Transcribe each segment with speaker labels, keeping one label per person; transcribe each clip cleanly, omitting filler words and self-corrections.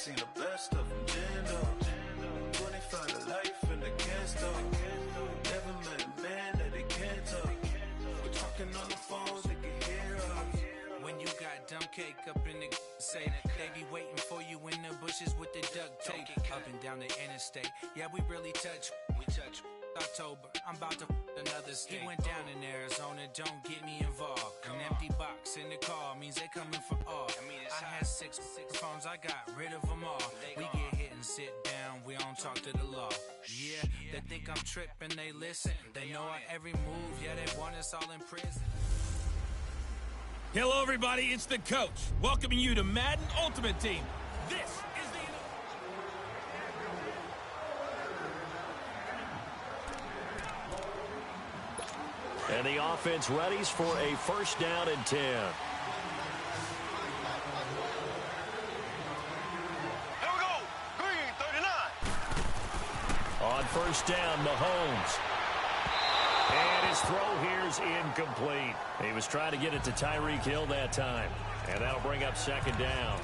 Speaker 1: seen the best of them, Jando. 25 to life and they can't stop. Never met a man that they can't talk. We're talking on the phones, they can hear us.
Speaker 2: When you got dumb cake up in the say that they be waiting for you in the bushes with the duct tape. Up and down the interstate, yeah, we really touch. We touch. October, I'm about to another state. He went down in Arizona, don't get me involved. An empty box in the car means they coming for all. I had six phones, I got rid of them all. We get hit and sit down, we don't talk to the law. Yeah, they think I'm tripping, they listen. They know our every move, yeah, they want us all in prison.
Speaker 3: Hello, everybody, it's the coach, welcoming you to Madden Ultimate Team. This is
Speaker 4: And the offense readies for a first down and 10.
Speaker 5: Here we go. Green, 39.
Speaker 4: On first down, Mahomes. And his throw here is incomplete. He was trying to get it to Tyreek Hill that time. And that'll bring up second down.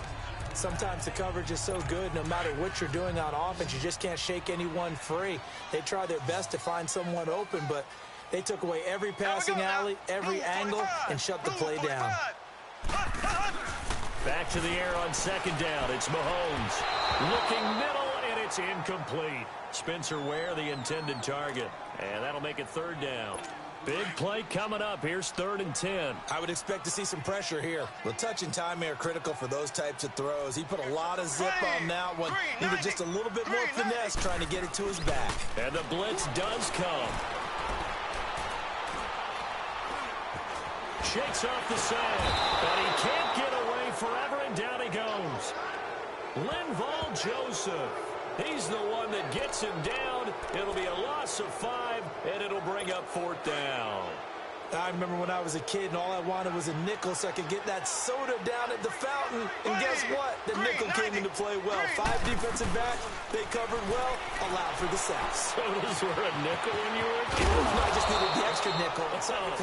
Speaker 6: Sometimes the coverage is so good, no matter what you're doing on offense, you just can't shake anyone free. They try their best to find someone open, but they took away every passing alley, every angle, and shut the play down.
Speaker 4: Back to the air on second down. It's Mahomes. Looking middle, and it's incomplete. Spencer Ware, the intended target. And that'll make it third down. Big play coming up. Here's 3rd and 10.
Speaker 6: I would expect to see some pressure here. Well, touch and timing are critical for those types of throws. He put a lot of zip on that one. Needed just a little bit more finesse trying to get it to his back.
Speaker 4: And the blitz does come. Shakes off the sand, but he can't get away forever, and down he goes. Linval Joseph. He's the one that gets him down. It'll be a loss of 5, and it'll bring up 4th down.
Speaker 6: I remember when I was a kid and all I wanted was a nickel so I could get that soda down at the fountain. And guess what? The nickel came into play well. 5 defensive backs, they covered well, allowed for the sacks.
Speaker 4: Sodas were a nickel when you were a kid?
Speaker 6: No, I just needed the extra nickel so I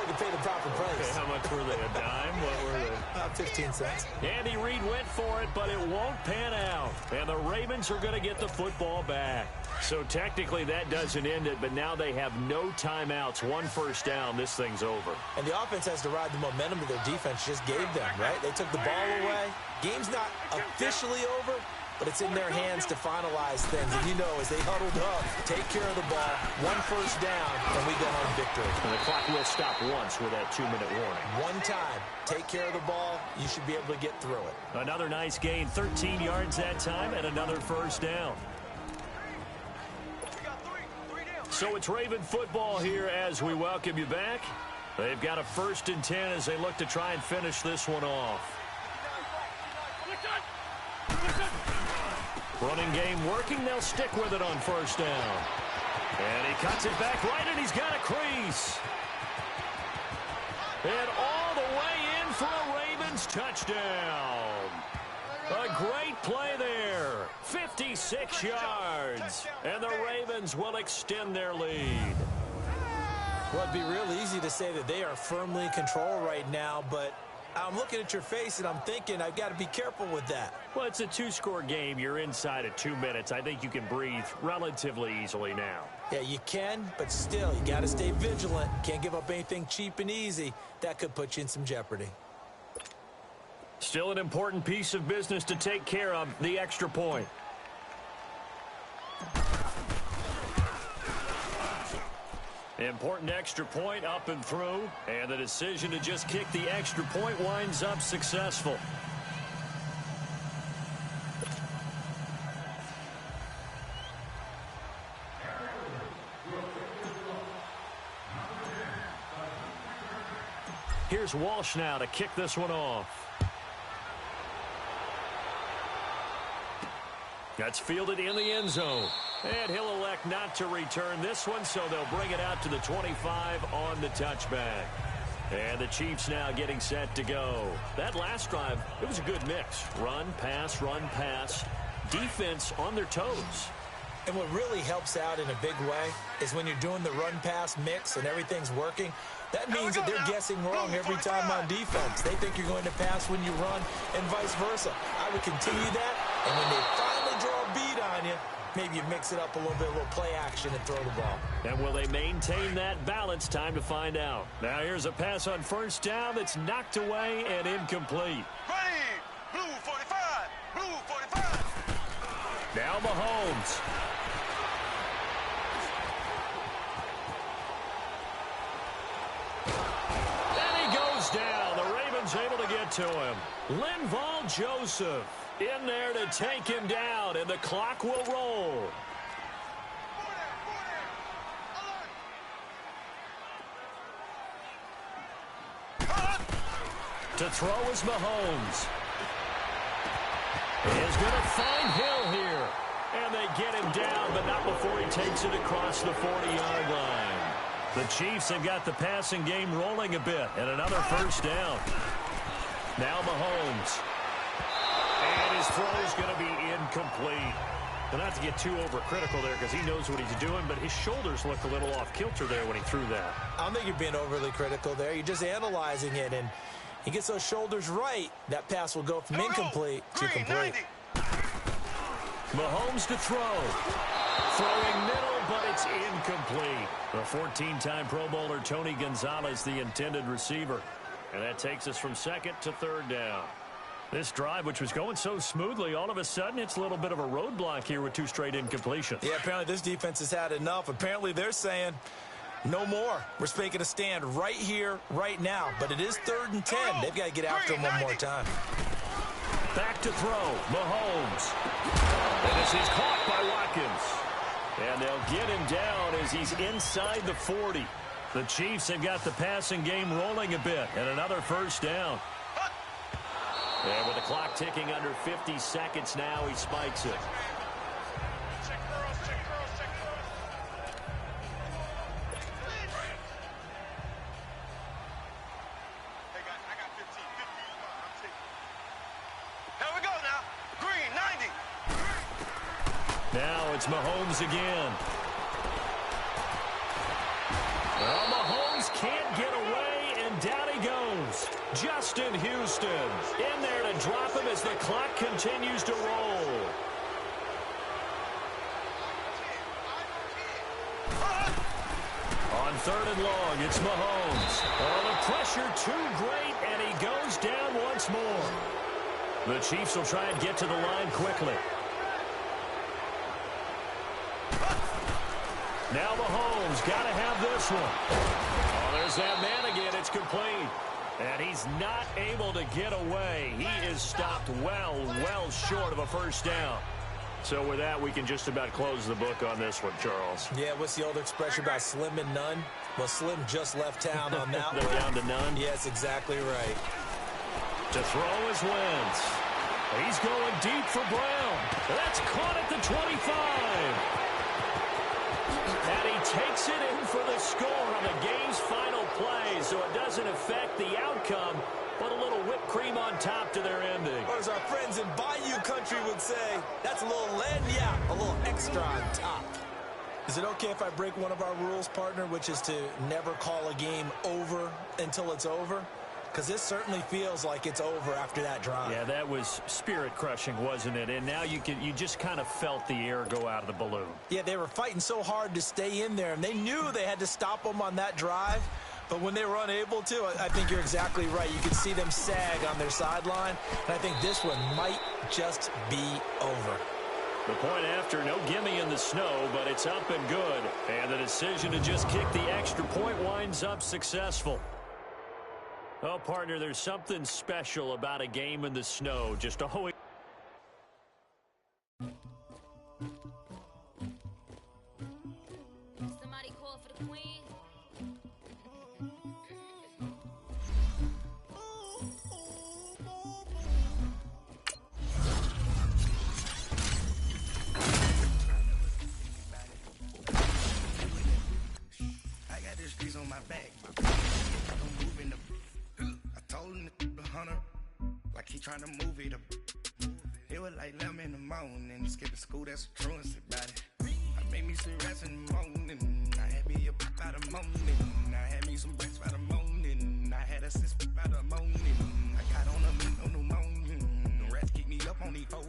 Speaker 6: could pay the proper price.
Speaker 4: Okay, how much were they, a dime? What were they?
Speaker 6: 15 cents.
Speaker 4: Andy Reid went for it, but it won't pan out. And the Ravens are going to get the football back. So technically that doesn't end it, but now they have no timeouts. 1 first down, this thing's over.
Speaker 6: And the offense has to ride the momentum that their defense just gave them, right? They took the ball away. Game's not officially over, but it's in their hands to finalize things. And you know, as they huddled up, take care of the ball, 1 first down, and we go home victory.
Speaker 4: And the clock will stop once with that 2-minute warning.
Speaker 6: One time, take care of the ball, you should be able to get through it.
Speaker 4: Another nice gain, 13 yards that time, and another first down. So it's Raven football here as we welcome you back. They've got a 1st and 10 as they look to try and finish this one off. Running game working. They'll stick with it on first down. And he cuts it back right, and he's got a crease. And all the way in for a Ravens touchdown. A great play there. 56 yards. And the Ravens will extend their lead.
Speaker 6: Well, it'd be real easy to say that they are firmly in control right now, but I'm looking at your face and I'm thinking I've got to be careful with that.
Speaker 4: Well, it's a 2-score game. You're inside of 2 minutes. I think you can breathe relatively easily now.
Speaker 6: Yeah, you can, but still, you got to stay vigilant. Can't give up anything cheap and easy. That could put you in some jeopardy.
Speaker 4: Still an important piece of business to take care of, the extra point. Important extra point up and through, and the decision to just kick the extra point winds up successful. Here's Walsh now to kick this one off. That's fielded in the end zone. And he'll elect not to return this one, so they'll bring it out to the 25 on the touchback. And the Chiefs now getting set to go. That last drive, it was a good mix. Run, pass, defense on their toes.
Speaker 6: And what really helps out in a big way is when you're doing the run-pass mix and everything's working, that means that they're guessing wrong every time on defense. They think you're going to pass when you run and vice versa. I would continue that And when they finally draw a bead on you, maybe you mix it up a little bit, a little play action, and throw the ball.
Speaker 4: And will they maintain that balance? Time to find out. Now here's a pass on first down that's knocked away and incomplete.
Speaker 5: Ready, blue 45, blue 45.
Speaker 4: Now Mahomes. And he goes down. The Ravens able to get to him. Linval Joseph in there to take him down, and the clock will roll. To throw is Mahomes. Is going to find Hill here. And they get him down, but not before he takes it across the 40-yard line. The Chiefs have got the passing game rolling a bit, and another first down. Now Mahomes. And his throw is going to be incomplete. And not to get too overcritical there because he knows what he's doing, but his shoulders look a little off kilter there when he threw that.
Speaker 6: I don't think you're being overly critical there. You're just analyzing it, and he gets those shoulders right. That pass will go from incomplete to complete.
Speaker 4: Mahomes to throw. Throwing middle, but it's incomplete. The 14-time Pro Bowler Tony Gonzalez, the intended receiver. And that takes us from second to third down. This drive, which was going so smoothly, all of a sudden it's a little bit of a roadblock here with two straight incompletions.
Speaker 6: Yeah, apparently this defense has had enough. Apparently they're saying no more. We're making a stand right here, right now. But it is 3rd and 10. They've got to get after him one more time.
Speaker 4: Back to throw. Mahomes. And this is caught by Watkins. And they'll get him down as he's inside the 40. The Chiefs have got the passing game rolling a bit. And another first down. And with the clock ticking under 50 seconds now, he spikes it. Now it's Mahomes again. Well, Mahomes can't get away, and down he goes. Justin Houston in there to drop him as the clock continues to roll. On 3rd and long, it's Mahomes. Oh, the pressure too great, and he goes down once more. The Chiefs will try and get to the line quickly. Now Mahomes got to have this one. Oh, there's that man again. It's complete. And he's not able to get away. He is stopped well short of a first down. So with that, we can just about close the book on this one, Charles.
Speaker 6: Yeah, what's the old expression about slim and none? Well, Slim just left town on that one.
Speaker 4: They're down to none?
Speaker 6: Yes, exactly right.
Speaker 4: To throw is Wentz. He's going deep for Brown. That's caught at the 25. And he takes it in for the score on the game's final play, so it doesn't affect the outcome, but a little whipped cream on top to their ending.
Speaker 6: Or as our friends in Bayou Country would say, that's a little a little extra on top. Is it okay if I break one of our rules, partner, which is to never call a game over until it's over? Because this certainly feels like it's over after that drive.
Speaker 4: Yeah, that was spirit-crushing, wasn't it? And now you just kind of felt the air go out of the balloon.
Speaker 6: Yeah, they were fighting so hard to stay in there, and they knew they had to stop them on that drive. But when they were unable to, I think you're exactly right. You could see them sag on their sideline, and I think this one might just be over.
Speaker 4: The point after, no gimme in the snow, but it's up and good. And the decision to just kick the extra point winds up successful. Oh, partner, there's something special about a game in the snow. Just always.
Speaker 7: Somebody call for the queen.
Speaker 8: I got the streets on my back. I'm moving the. I told him the hunter, like he trying to move it up. It was like 11 in the morning, skipping school, that's a truancy about it. I made me some rest in the morning. I had me a pop by the morning. I had me some breaks by the morning. I had a sis by the morning. I got on a meat on the morning. The rats keep me up on these hoes.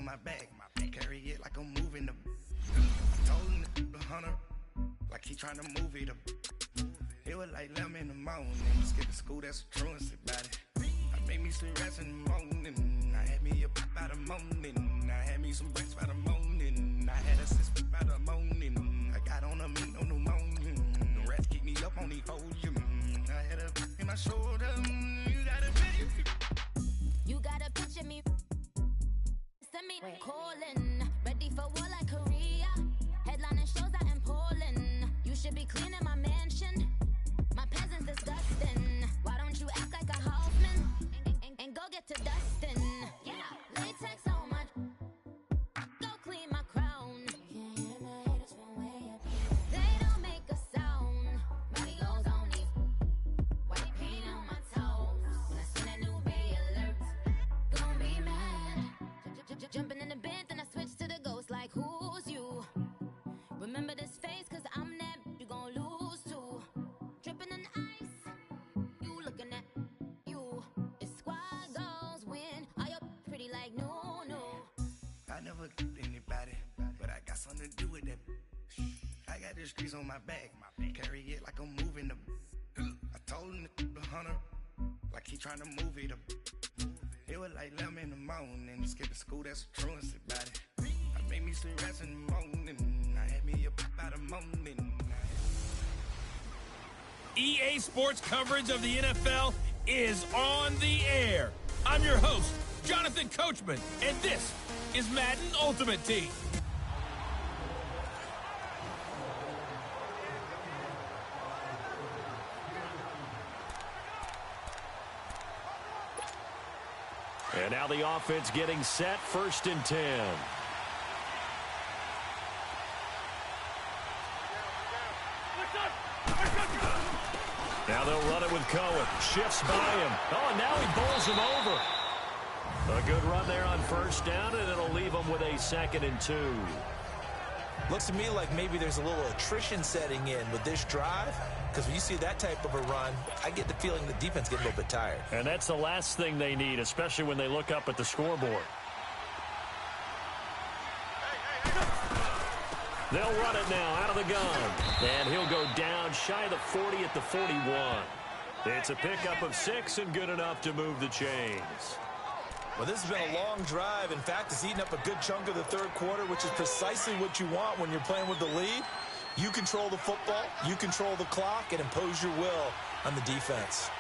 Speaker 8: on my back. Carry it like I'm moving the. I told him the hunter, like he trying to move it up. It was like 11 in the morning. Skipping school, that's a truancy about it. I made me some rest in the morning. I had me up by the morning. I had me some breaks by the morning. I had a sister by the morning. I got on a meat on the morning. The rats keep me up on the podium. I had a in my shoulder.
Speaker 7: You gotta picture me. Send me calling. Ready for war like Korea. Headlining shows out in Poland. You should be cleaning my mansion. My presence disgusting. Why don't you act like a Hoffman and go get to dustin'? Yeah, latex on my. Go clean my crown. They don't make a sound. Money goes on me. White paint on my toes. When I see that new bay alert, gonna be mad. Jumping in the bed, then I switch to the ghost. Like who's you? Remember this face, cause I'm that you gon' lose too. Dripping in ice, you looking at you. It's squad goals win. Are you pretty like no?
Speaker 8: I never anybody, but I got something to do with that. I got the streets on my back. Carry it like I'm moving the. I told him the hunter, like he trying to move it up. It was like 11 in the morning. Skipping school, that's a truancy about it. I made me some rest in the morning. I had me up by the morning.
Speaker 3: EA Sports coverage of the NFL is on the air. I'm your host, Jonathan Coachman, and this is Madden Ultimate Team.
Speaker 4: And now the offense getting set, 1st and 10. Now they'll run it with Cohen. Shifts by him. Oh, and now he bowls him over. A good run there on 1st down, and it'll leave him with a 2nd and 2.
Speaker 6: Looks to me like maybe there's a little attrition setting in with this drive, because when you see that type of a run, I get the feeling the defense gets a little bit tired.
Speaker 4: And that's the last thing they need, especially when they look up at the scoreboard. They'll run it now out of the gun. And he'll go down shy of the 40 at the 41. It's a pickup of 6 and good enough to move the chains.
Speaker 6: Well, this has been a long drive. In fact, it's eaten up a good chunk of the 3rd quarter, which is precisely what you want when you're playing with the lead. You control the football, you control the clock, and impose your will on the defense.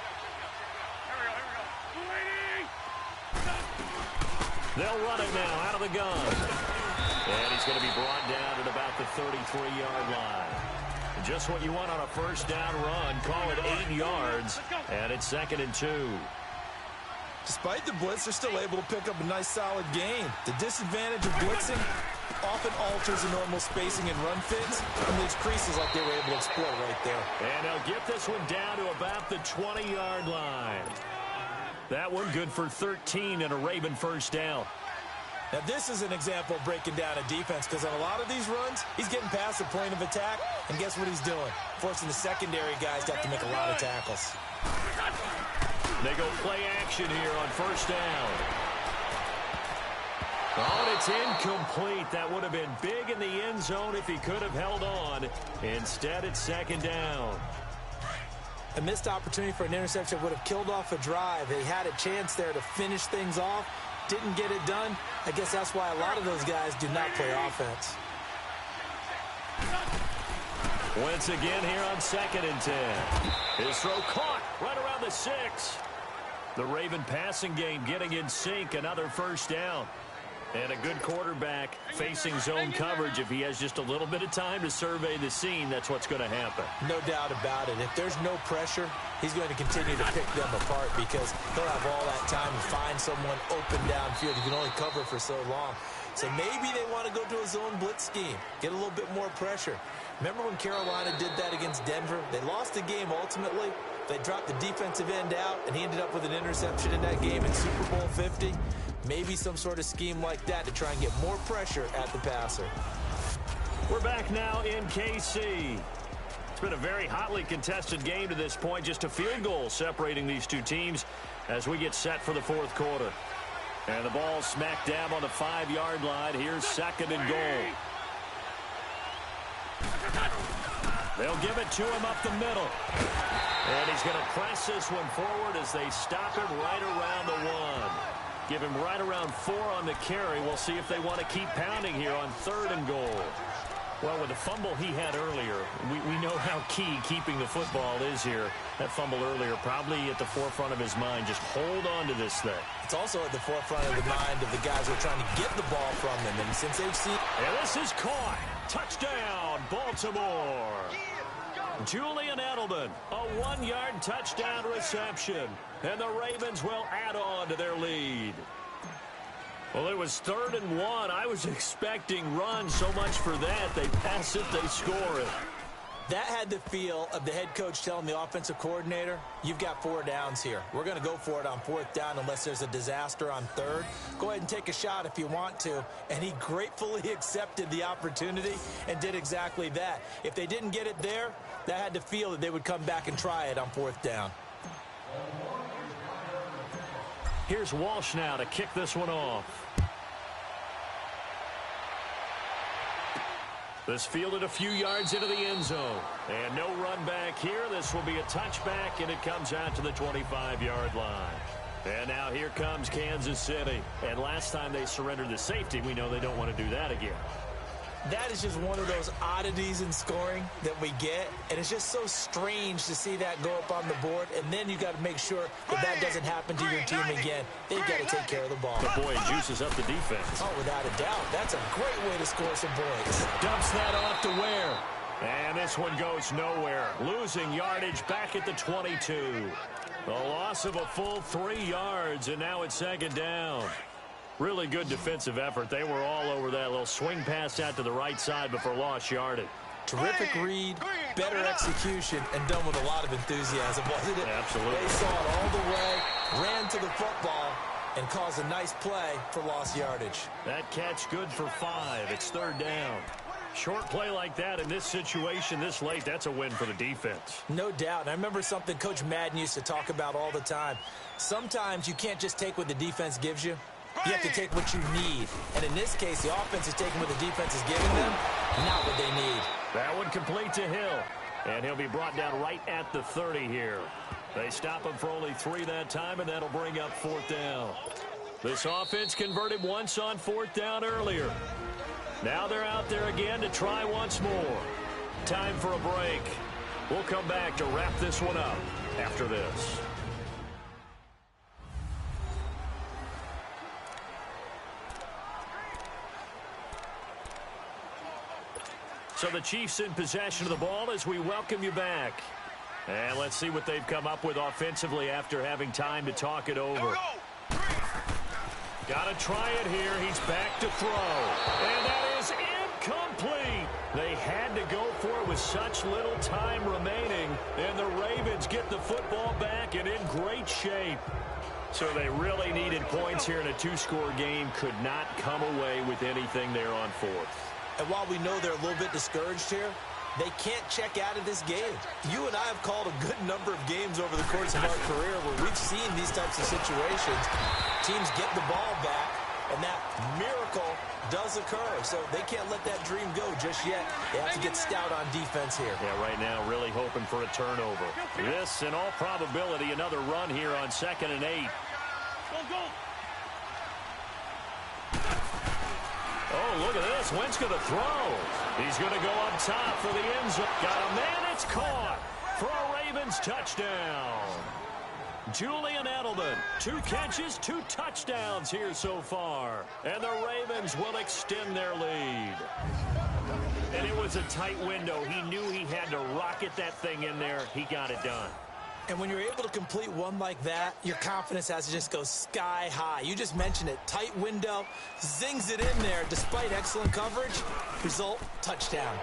Speaker 4: They'll run it now out of the gun. And he's going to be brought down at about the 33-yard line. Just what you want on a 1st down run. Call it 8 yards, and it's 2nd and 2.
Speaker 6: Despite the blitz, they're still able to pick up a nice, solid gain. The disadvantage of blitzing often alters the normal spacing and run fits, and leaves creases like they were able to exploit right there.
Speaker 4: And they'll get this one down to about the 20-yard line. That one good for 13 and a Raven 1st down.
Speaker 6: Now, this is an example of breaking down a defense, because on a lot of these runs, he's getting past the point of attack, and guess what he's doing? Forcing the secondary guys to have to make a lot of tackles.
Speaker 4: They go play action here on 1st down. Oh, and it's incomplete. That would have been big in the end zone if he could have held on. Instead, it's 2nd down.
Speaker 6: A missed opportunity for an interception would have killed off a drive. They had a chance there to finish things off. Didn't get it done. I guess that's why a lot of those guys do not play offense.
Speaker 4: Once again here on 2nd and 10. His throw caught right around the 6. The Raven passing game getting in sync. Another 1st down. And a good quarterback facing zone coverage. If he has just a little bit of time to survey the scene, that's what's going to happen.
Speaker 6: No doubt about it. If there's no pressure, he's going to continue to pick them apart, because he'll have all that time to find someone open downfield. He can only cover for so long. So maybe they want to go to a zone blitz scheme, get a little bit more pressure. Remember when Carolina did that against Denver? They lost the game ultimately. They dropped the defensive end out, and he ended up with an interception in that game in Super Bowl 50. Maybe some sort of scheme like that to try and get more pressure at the passer.
Speaker 4: We're back now in KC. It's been a very hotly contested game to this point. Just a field goal separating these two teams as we get set for the 4th quarter. And the ball smack dab on the 5-yard line. Here's 2nd and goal. They'll give it to him up the middle. And he's going to press this one forward as they stop him right around the 1. Give him right around 4 on the carry. We'll see if they want to keep pounding here on 3rd and goal. Well, with the fumble he had earlier, we know how key keeping the football is here. That fumble earlier probably at the forefront of his mind. Just hold on to this thing.
Speaker 6: It's also at the forefront of the mind of the guys who are trying to get the ball from him. And since they've seen...
Speaker 4: And this is caught. Touchdown, Baltimore. Julian Edelman, a 1-yard touchdown reception. And the Ravens will add on to their lead. Well, it was 3rd and 1. I was expecting run so much for that. They pass it, they score it.
Speaker 6: That had the feel of the head coach telling the offensive coordinator, you've got 4 downs here. We're going to go for it on 4th down unless there's a disaster on 3rd. Go ahead and take a shot if you want to. And he gratefully accepted the opportunity and did exactly that. If they didn't get it there, that had the feel that they would come back and try it on 4th down.
Speaker 4: Here's Walsh now to kick this one off. This fielded a few yards into the end zone. And no run back here. This will be a touchback, and it comes out to the 25-yard line. And now here comes Kansas City. And last time they surrendered the safety, we know they don't want to do that again.
Speaker 6: That is just one of those oddities in scoring that we get, and it's just so strange to see that go up on the board, and then you got to make sure that that doesn't happen to your team again. They've got to take care of the ball.
Speaker 4: But boy, it juices up the defense.
Speaker 6: Oh, without a doubt. That's a great way to score some points.
Speaker 4: Dumps that off to Ware. And this one goes nowhere. Losing yardage back at the 22. The loss of a full 3 yards, and now it's 2nd down. Really good defensive effort. They were all over that little swing pass out to the right side before lost yardage.
Speaker 6: Terrific read, better execution, and done with a lot of enthusiasm, wasn't it?
Speaker 4: Absolutely.
Speaker 6: They saw it all the way, ran to the football, and caused a nice play for lost yardage.
Speaker 4: That catch good for 5. It's 3rd down. Short play like that in this situation this late, that's a win for the defense.
Speaker 6: No doubt. And I remember something Coach Madden used to talk about all the time. Sometimes you can't just take what the defense gives you. You have to take what you need. And in this case, the offense is taking what the defense is giving them, not what they need.
Speaker 4: That one complete to Hill. And he'll be brought down right at the 30 here. They stop him for only 3 that time, and that'll bring up 4th down. This offense converted once on 4th down earlier. Now they're out there again to try once more. Time for a break. We'll come back to wrap this one up after this. So the Chiefs in possession of the ball as we welcome you back. And let's see what they've come up with offensively after having time to talk it over. Got to try it here. He's back to throw. And that is incomplete. They had to go for it with such little time remaining. And the Ravens get the football back and in great shape. So they really needed points here in a 2-score game. Could not come away with anything there on 4th.
Speaker 6: And while we know they're a little bit discouraged here, they can't check out of this game. You and I have called a good number of games over the course of our career where we've seen these types of situations. Teams get the ball back, and that miracle does occur. So they can't let that dream go just yet. They have to get stout on defense here.
Speaker 4: Yeah, right now really hoping for a turnover. This, in all probability, another run here on 2nd and 8. Go. Oh, look at this. Wentz going to throw. He's going to go up top for the end zone. Got a man. It's caught for a Ravens touchdown. Julian Edelman, 2 catches, 2 touchdowns here so far. And the Ravens will extend their lead. And it was a tight window. He knew he had to rocket that thing in there. He got it done.
Speaker 6: And when you're able to complete one like that, your confidence has to just go sky high. You just mentioned it. Tight window, zings it in there despite excellent coverage. Result, touchdown.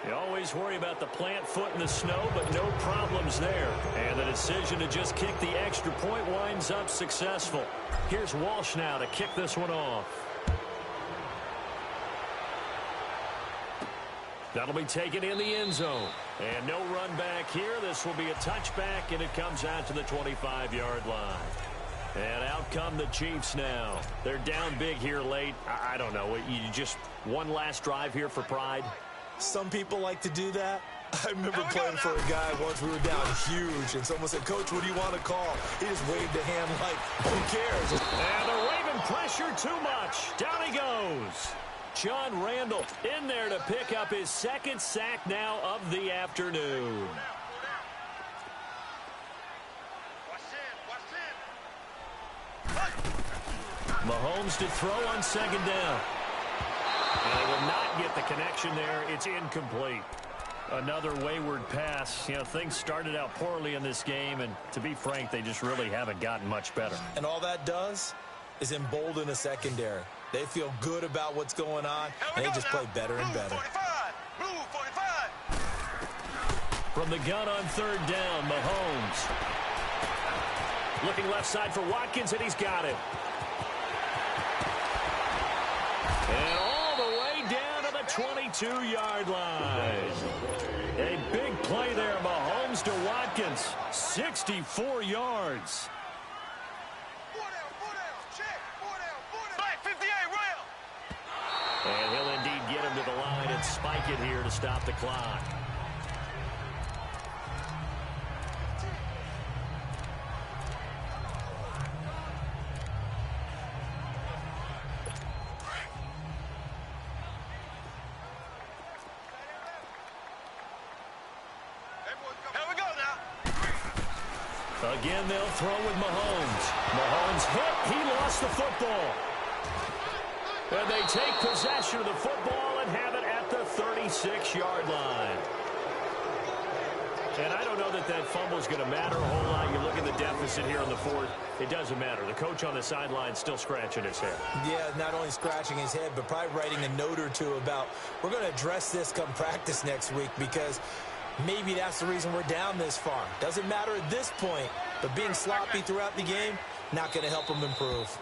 Speaker 4: You always worry about the plant foot in the snow, but no problems there. And the decision to just kick the extra point winds up successful. Here's Walsh now to kick this one off. That'll be taken in the end zone. And no run back here. This will be a touchback, and it comes out to the 25-yard line. And out come the Chiefs now. They're down big here late. I don't know. You just one last drive here for pride?
Speaker 6: Some people like to do that. I remember playing for a guy once. We were down huge, and someone said, "Coach, what do you want to call?" He just waved a hand like, who cares?
Speaker 4: And the Raven pressure too much. Down he goes. John Randall in there to pick up his second sack now of the afternoon. Mahomes to throw on second down. And he will not get the connection there. It's incomplete. Another wayward pass. You know, things started out poorly in this game, and to be frank, they just really haven't gotten much better.
Speaker 6: And all that does is embolden a secondary. They feel good about what's going on, and they just play better and better.
Speaker 4: From the gun on third down, Mahomes. Looking left side for Watkins, and he's got it. And all the way down to the 22-yard line. A big play there, Mahomes to Watkins. 64 yards. And he'll indeed get him to the line and spike it here to stop the clock. Again, they'll throw with Mahomes. Mahomes hit. He lost the football. And they take possession of the football and have it at the 36-yard line. And I don't know that that fumble is going to matter a whole lot. You look at the deficit here in the fourth. It doesn't matter. The coach on the sideline still scratching his head.
Speaker 6: Yeah, not only scratching his head, but probably writing a note or two about, we're going to address this come practice next week, because maybe that's the reason we're down this far. Doesn't matter at this point, but being sloppy throughout the game, not going to help them improve.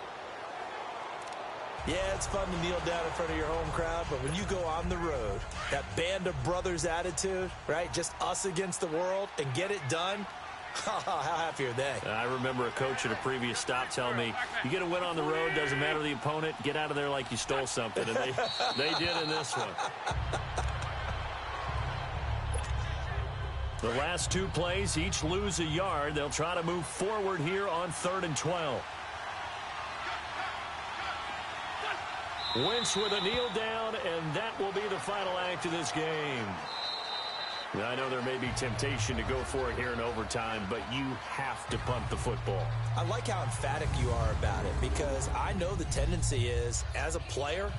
Speaker 6: Yeah, it's fun to kneel down in front of your home crowd, but when you go on the road, that band of brothers attitude, right, just us against the world, and get it done, how happy are they?
Speaker 4: I remember a coach at a previous stop telling me, you get a win on the road, doesn't matter the opponent, get out of there like you stole something, and they did in this one. The last two plays, each lose a yard. They'll try to move forward here on 3rd and 12. Wentz with a kneel down, and that will be the final act of this game. Now, I know there may be temptation to go for it here in overtime, but you have to punt the football.
Speaker 6: I like how emphatic you are about it, because I know the tendency is, as a player,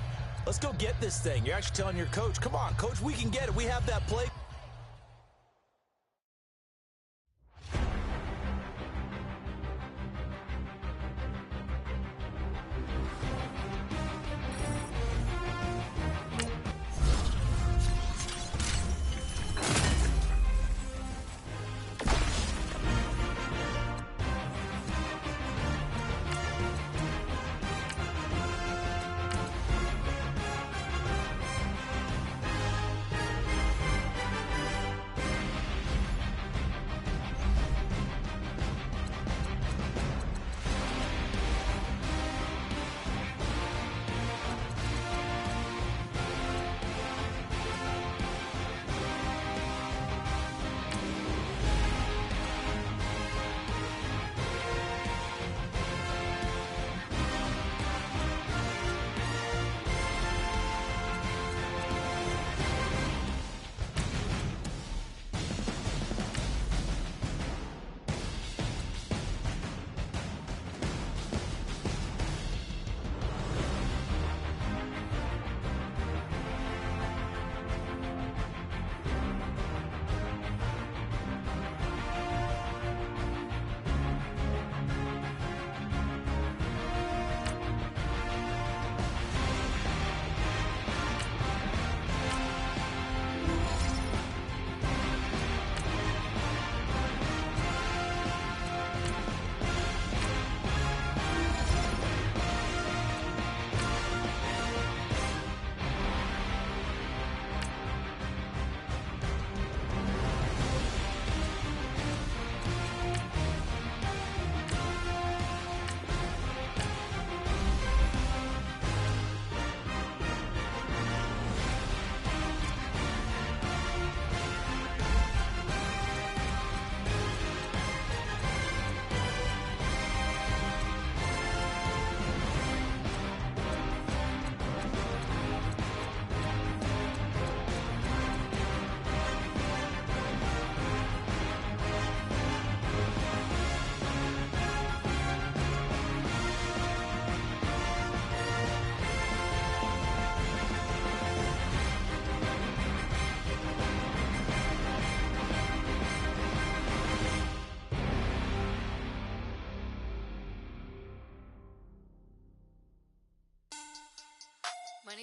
Speaker 6: let's go get this thing. You're actually telling your coach, come on, coach, we can get it. We have that play.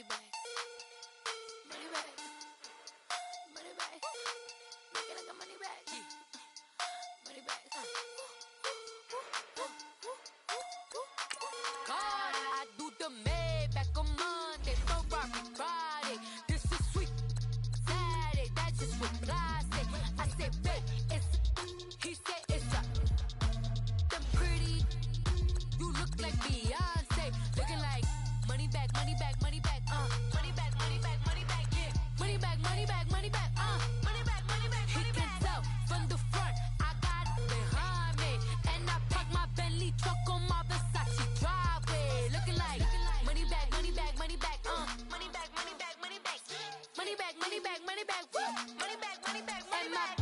Speaker 7: money back. Money back. Money back. Make it like a money back. Money back. God, I do the Maybach on Monday, Ferrari Friday. This is sweet Saturday, that's just what I say. I say, babe, it's. He said it's a. Them pretty. You look like Beyonce, looking like money back, money back, money back, money back, money back, money back, yeah. Money back, money back, money back, money back, money back, money back. He can tell from the front, I got it behind me, and I park my Bentley truck on my Versace driveway, looking like money back, money back, money back, money back, money back, money back, money back, money back, money back, money back, money back, money back.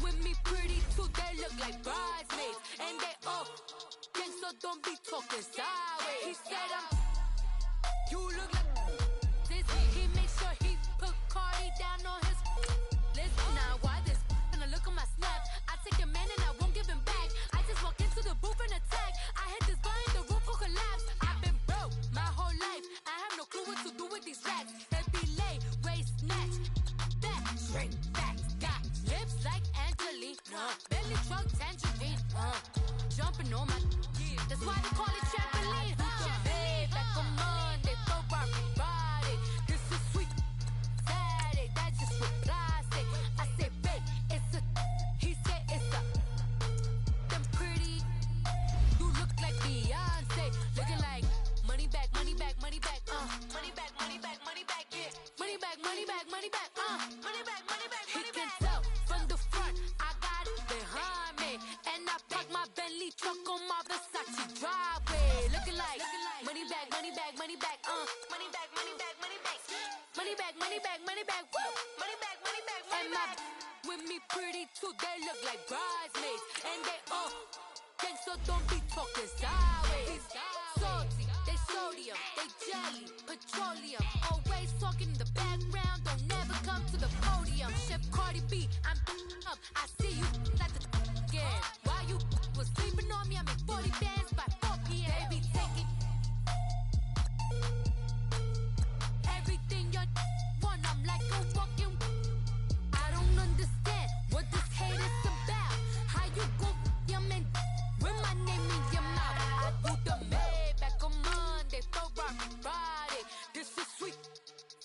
Speaker 7: With me pretty too, they look like bridesmaids, and they all. So don't be talking sideways. He said you look like this. He make sure he put Cardi down on his list. Now why this? Gonna look at my snap. I take a man and I won't give him back. I just walk into the booth and attack. I hit this behind the roof will collapse. I've been broke my whole life. I have no clue what to do with these racks. They be late, waist snatch, back, shrink, back. Got lips like Angelina, belly truck tangerine, jumping on my. That's why they call it trampoline. Maybach on Monday, Ferrari Friday. This is sweet Saturday, that's just what I say. I say, babe, it's a. He said it's a. Them pretty. You look like Beyonce, looking like money back, money back, money back, money back, money back, money back, yeah. Money back, money back, money back, money back, money back, money back. He can tell from the front, I got it behind me, and I park my Bentley truck on my Versace driveway, looking like money back, money back, money back, money back, money back, money back, money back, money back, money back, money back, money back, money back. With me pretty too, they look like bridesmaids, and they all gang, so don't be talking sideways. Salty, they sodium, they jelly, petroleum, always talking in the background, don't never come to the podium. Chef Cardi B, I'm up, I see you at the again. While you was sleeping on me, I make 40 bands by 4 p.m. They be taking everything you want. I'm like a walking. I don't understand what this hate is about. How you go your man with my name in your mouth? I do the Maybach on Monday, Ferrari Friday. This is sweet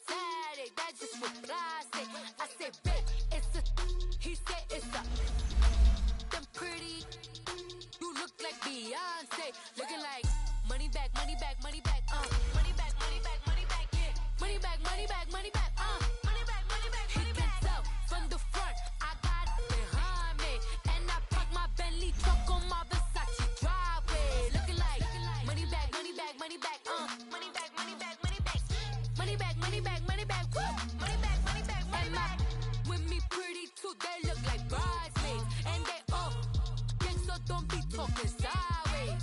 Speaker 7: Saturday, that's just what I say. I say, babe, it's a. He said it's a. Them pretty. You look like Beyonce, looking like money back, money back, money back, money back, money back, money back, yeah. Money back, money back, money back, money back, money back, money back. He can tell from the front, I got it behind me, and I park my Bentley truck on my Versace driveway, looking like money back, money back, money back, money back, money back, money back, money back, money back, money back, money back, money back, money back. With me pretty too, they look like bridesmaids, and they all gang, so don't be talking sideways.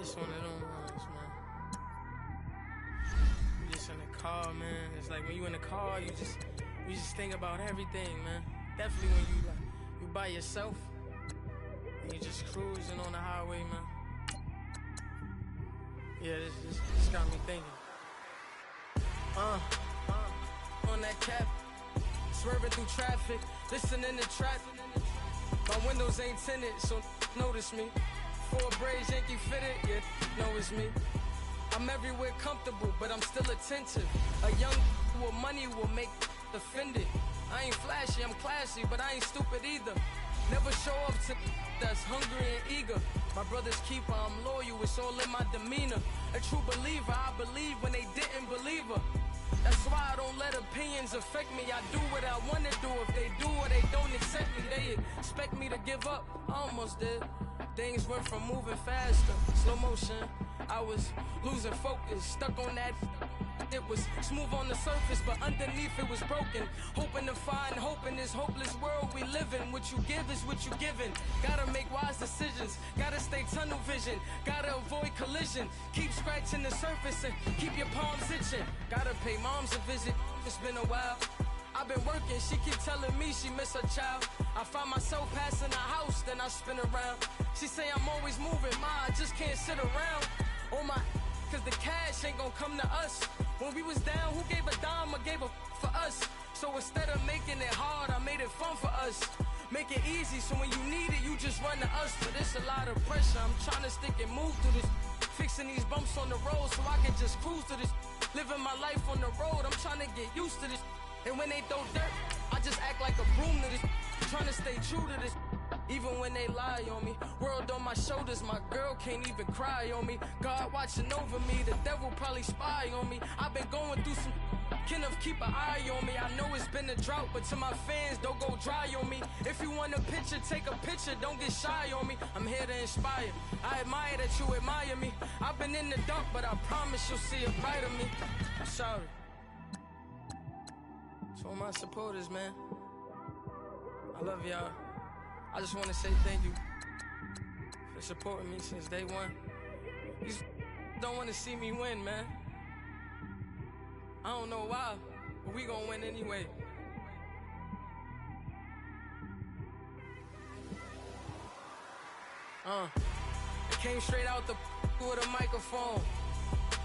Speaker 9: It's one of them ones, man. You just in the car, man. It's like when you in the car, you just think about everything, man. Definitely when you by yourself and you just cruising on the highway, man. Yeah, this got me thinking. On that cap, swerving through traffic, listening to trap. My windows ain't tinted, so notice me. 4 braids, Yankee fitted, yeah, know it's me. I'm everywhere comfortable, but I'm still attentive. A young with money will make offended. I ain't flashy, I'm classy, but I ain't stupid either. Never show up to that's hungry and eager. My brother's keeper, I'm loyal, it's all in my demeanor. A true believer, I believe when they didn't believe her. That's why I don't let opinions affect me. I do what I want to do. If they do or they don't accept me, they expect me to give up. I almost did. Things went from moving faster, slow motion. I was losing focus, stuck on that. It was smooth on the surface, but underneath it was broken. Hoping to find hope in this hopeless world we live in. What you give is what you given. Gotta make wise decisions. Gotta stay tunnel vision. Gotta avoid collision. Keep scratching the surface and keep your palms itching. Gotta pay moms a visit. It's been a while. I've been working, she keep telling me she miss her child. I find myself passing the house, then I spin around. She say I'm always moving, I just can't sit around. Oh my, cause the cash ain't gonna come to us. When we was down, who gave a dime or gave a for us? So instead of making it hard, I made it fun for us. Make it easy, so when you need it, you just run to us. But it's a lot of pressure, I'm trying to stick and move through this. Fixing these bumps on the road so I can just cruise to this. Living my life on the road, I'm trying to get used to this. And when they throw dirt, I just act like a broom to this. Trying to stay true to this. Even when they lie on me. World on my shoulders, my girl can't even cry on me. God watching over me, the devil probably spy on me. I've been going through some Kenneth, keep an eye on me. I know it's been a drought, but to my fans, don't go dry on me. If you want a picture, take a picture, don't get shy on me. I'm here to inspire. I admire that you admire me. I've been in the dark, but I promise you'll see a bright of me. I'm sorry. To all my supporters, man. I love y'all. I just want to say thank you for supporting me since day one. You don't want to see me win, man. I don't know why, but we gonna win anyway. It came straight out the with a microphone.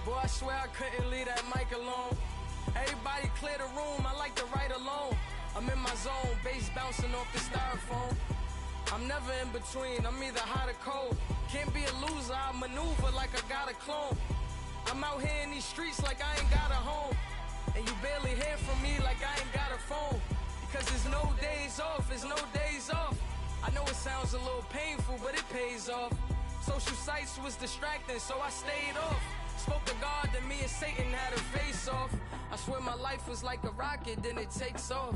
Speaker 9: Boy, I swear I couldn't leave that mic alone. Everybody clear the room, I like to write alone. I'm in my zone, bass bouncing off the styrofoam. I'm never in between, I'm either hot or cold. Can't be a loser, I maneuver like I got a clone. I'm out here in these streets like I ain't got a home. And you barely hear from me like I ain't got a phone. Because there's no days off, there's no days off. I know it sounds a little painful, but it pays off. Social sites was distracting, so I stayed off. Spoke to God that me and Satan had a face off. I swear my life was like a rocket, then it takes off.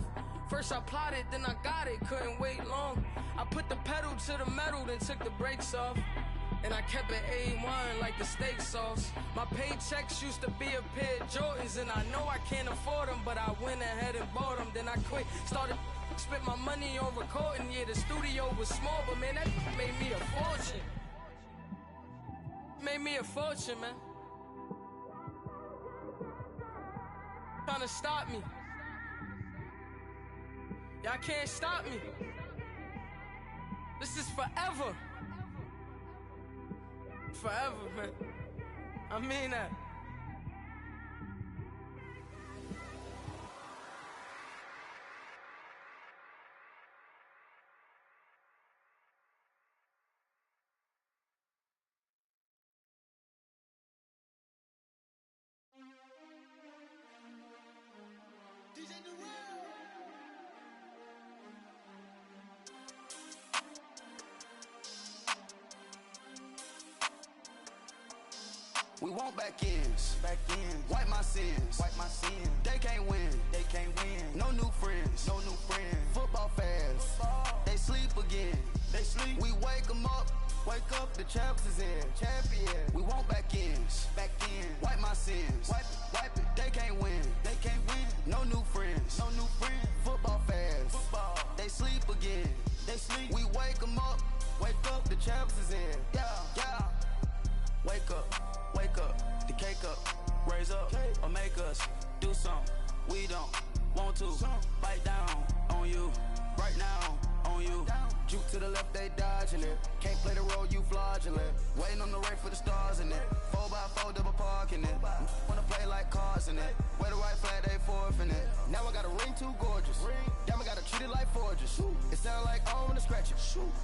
Speaker 9: First I plotted, then I got it, couldn't wait long. I put the pedal to the metal, then took the brakes off. And I kept it A1 like the steak sauce. My paychecks used to be a pair of Jordans, and I know I can't afford them, but I went ahead and bought them. Then I quit, started spent my money on recording. Yeah, the studio was small, but man, that made me a fortune. Made me a fortune, man. Trying to stop me. Y'all can't stop me. This is forever. Forever, man. I mean that.
Speaker 10: We want back ends, wipe my sins, They can't win, No new friends, Football fast, They sleep again, We wake them up, the champs is in, We want back ends, Wipe my sins, wipe it, They can't win, No new friends, Football fast, They sleep again, We wake them up, the champs is in, yeah. Wake up, the cake up, raise up, or make us do something we don't want to. Bite down on you, right now on you. Juke to the left, they dodging it. Can't play the role, you fraudulent. Waiting on the rain for the stars in it. 4x4 double parking it. Wanna play like cars in it. Wear the white flag, they forfeit it. Now I got a ring too gorgeous. Damn, I gotta treat it like forges. It sound like I'm gonna scratch it.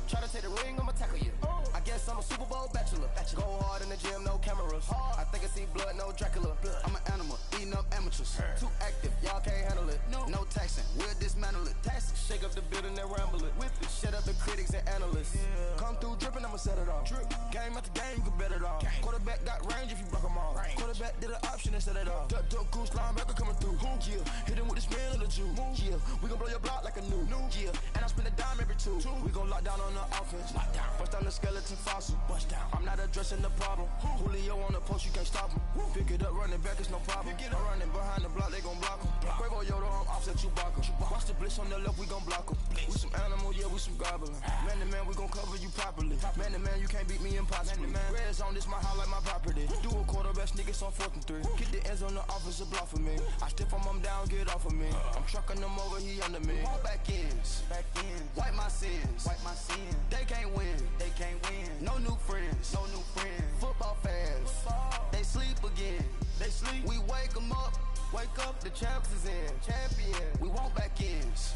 Speaker 10: Try to take the ring, I'ma tackle you. I guess I'm a Super Bowl bachelor. Go hard in the gym, no cameras. I think I see blood, no Dracula. I'm an animal, eating up amateurs. Too active, y'all can't handle it. No taxing, we'll dismantle it. Shake up the building and ramble it. Whip it, shut up the critics and analysts. Come through dripping, I'ma set it off. Game after game, you can bet it off. Quarterback got range if you block them off. Quarterback did an option and set it off. Duck goose, linebacker coming through. Yeah, hit him with the spin of the Jew. Yeah, we gon' blow your block like a new. Yeah, and I spend a dime every two. We gon' lock down on the offense. Bust down the skeleton fossil. I'm not addressing the problem. Julio on the post, you can't stop him. Pick it up, running back, it's no problem. I'm running behind the block, they gon' block him. Quavo Yoda, I'm offset Chewbacca. Watch the blitz on the left, we gon' block him. We some animal, yeah, we some goblin. Man to man, we gon' cover you properly. Man to man, you can't beat me impossibly. Red zone, this my house like my property. Do a quarterback sneakers on 4th and 3. Get the ends on the offensive block for me. I stiff him, I'm down, get off of me. I'm trucking them over, he under me. Back ends, wipe my sins. They can't win, No new friends, Football fans, they sleep again. We wake them up. Wake up, the champs is in. Champion. We want back ends.